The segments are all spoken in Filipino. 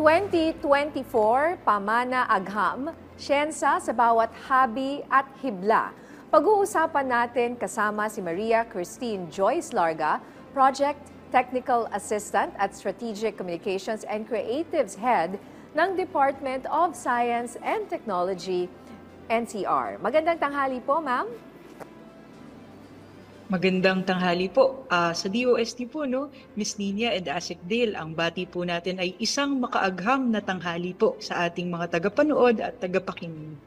2024 Pamana Agham, Siyensa sa bawat habi at hibla. Pag-uusapan natin kasama si Maria Christine Joyce Larga, Project Technical Assistant at Strategic Communications and Creatives Head ng Department of Science and Technology, NCR. Magandang tanghali po, ma'am. Magandang tanghali po. Sa DOST po, no, Miss Nina and Asik Dale, ang bati po natin ay isang makaagham na tanghali po sa ating mga tagapanood at tagapakinig.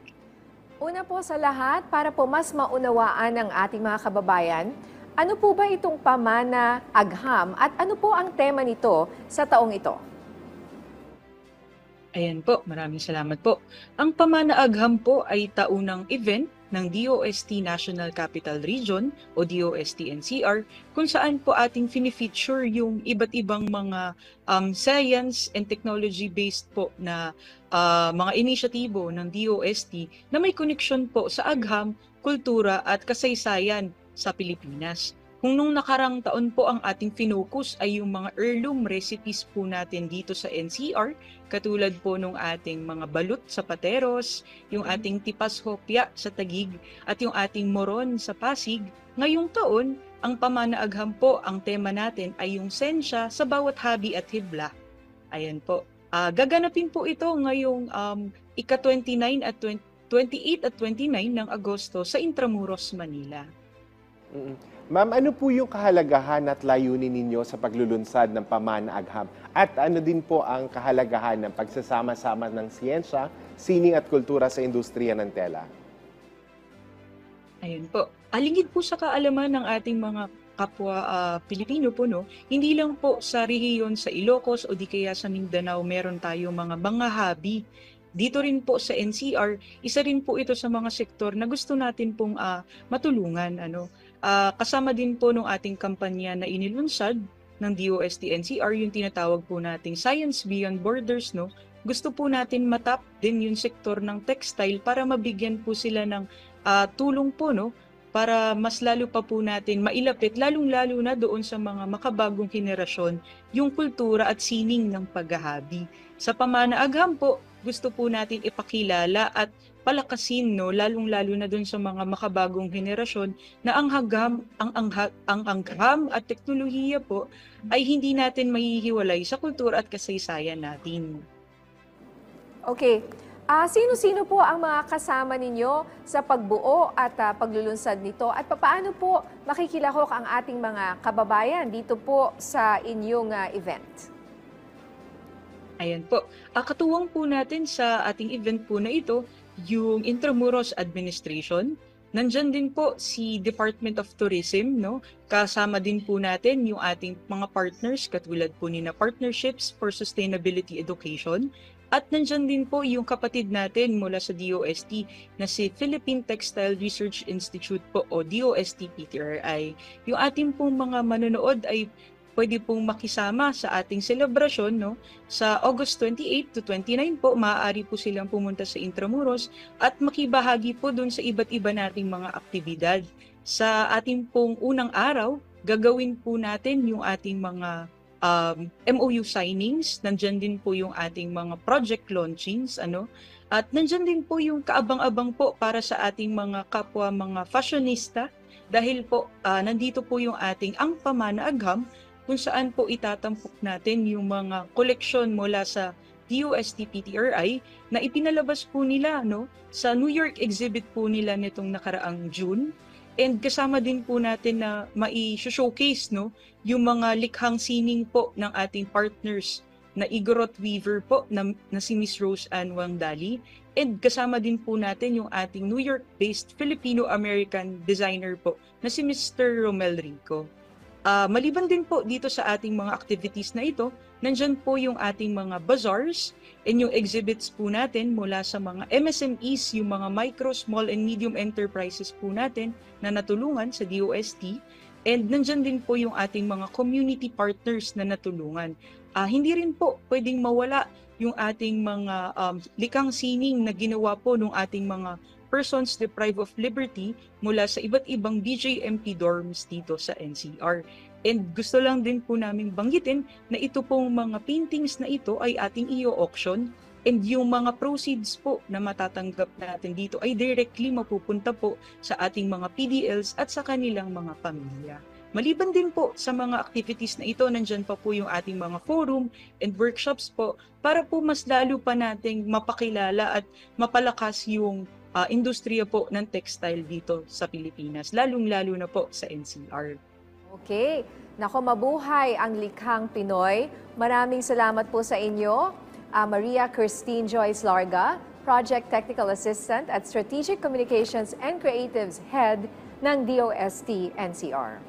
Una po sa lahat, para po mas maunawaan ng ating mga kababayan, ano po ba itong Pamana Agham at ano po ang tema nito sa taong ito? Ayan po, maraming salamat po. Ang Pamana Agham po ay taunang event ng DOST National Capital Region o DOST NCR kung saan po ating fini-feature yung iba't ibang mga science and technology based po na mga inisyatibo ng DOST na may koneksyon po sa agham, kultura at kasaysayan sa Pilipinas. Kung nung nakarang taon po ang ating finocus ay yung mga heirloom recipes po natin dito sa NCR, katulad po nung ating mga balut sa Pateros, yung ating tipas hopya sa Taguig, at yung ating moron sa Pasig. Ngayong taon, ang Pamana Agham po, ang tema natin ay yung sensya sa bawat habi at hibla. Ayan po. Gaganapin po ito ngayong ika-29 at 28 at 29 ng Agosto sa Intramuros, Manila. Ma'am, ano po yung kahalagahan at layunin ninyo sa paglulunsad ng Pamana Agham? At ano din po ang kahalagahan ng pagsasama-sama ng siyensya, sining at kultura sa industriya ng tela? Ayun po. Alingid po sa kaalaman ng ating mga kapwa Pilipino po, no? Hindi lang po sa rehiyon sa Ilocos o di kaya sa Mindanao meron tayo mga habi. Dito rin po sa NCR, isa rin po ito sa mga sektor na gusto natin pong matulungan. Kasama din po ng ating kampanya na inilunsad ng DOST NCR, yung tinatawag po nating Science Beyond Borders, no? Gusto po natin matap din yung sektor ng textile para mabigyan po sila ng tulong po, no? Para mas lalo pa po natin mailapit, lalong-lalo na doon sa mga makabagong henerasyon, yung kultura at sining ng paghahabi. Sa Pamana Agham po, gusto po natin ipakilala at palakasin, no, lalong-lalo na doon sa mga makabagong henerasyon na ang agham at teknolohiya po ay hindi natin mahihiwalay sa kultura at kasaysayan natin. Okay. Sino-sino po ang mga kasama ninyo sa pagbuo at paglulunsad nito? At paano po makikilahok ang ating mga kababayan dito po sa inyong event? Ayan po. Katuwang po natin sa ating event po na ito, yung Intramuros Administration. Nandyan din po si Department of Tourism, no? Kasama din po natin yung ating mga partners, katulad po ni na Partnerships for Sustainability Education. At nandyan din po yung kapatid natin mula sa DOST na si Philippine Textile Research Institute po o DOST-PTRI. Yung ating pong mga manonood ay pwede pong makisama sa ating selebrasyon, no? Sa August 28 to 29 po, maaari po silang pumunta sa Intramuros at makibahagi po doon sa iba't iba nating mga aktibidad. Sa ating pong unang araw, gagawin po natin yung ating mga MOU signings, nandyan din po yung ating mga project launchings, at nandyan din po yung kaabang-abang po para sa ating mga kapwa mga fashionista, dahil po nandito po yung ating ang Pamana Agham, kung saan po itatampok natin yung mga koleksyon mula sa DOST-PTRI na ipinalabas po nila, no, sa New York exhibit po nila nitong nakaraang June. And kasama din po natin na mai-showcase, no, yung mga likhang sining po ng ating partners na Igorot Weaver po na si Miss Rose Ann Wangdali. And kasama din po natin yung ating New York-based Filipino-American designer po na si Mr. Romel Rico. Maliban din po dito sa ating mga activities na ito, nandyan po yung ating mga bazaars and yung exhibits po natin mula sa mga MSMEs, yung mga micro, small, and medium enterprises po natin na natulungan sa DOST. And nandyan din po yung ating mga community partners na natulungan. Hindi rin po pwedeng mawala yung ating mga likang sining na ginawa po ng ating mga persons deprived of liberty mula sa iba't ibang BJMP dorms dito sa NCR. And gusto lang din po namin banggitin na ito pong mga paintings na ito ay ating i-auction, and yung mga proceeds po na matatanggap natin dito ay directly mapupunta po sa ating mga PDLs at sa kanilang mga pamilya. Maliban din po sa mga activities na ito, nandyan pa po yung ating mga forum and workshops po para po mas lalo pa nating mapakilala at mapalakas yung industriya po ng textile dito sa Pilipinas, lalong-lalo na po sa NCR. Okay. Nako, mabuhay ang likhang Pinoy. Maraming salamat po sa inyo, Maria Christine Joyce Larga, Project Technical Assistant at Strategic Communications and Creatives Head ng DOST NCR.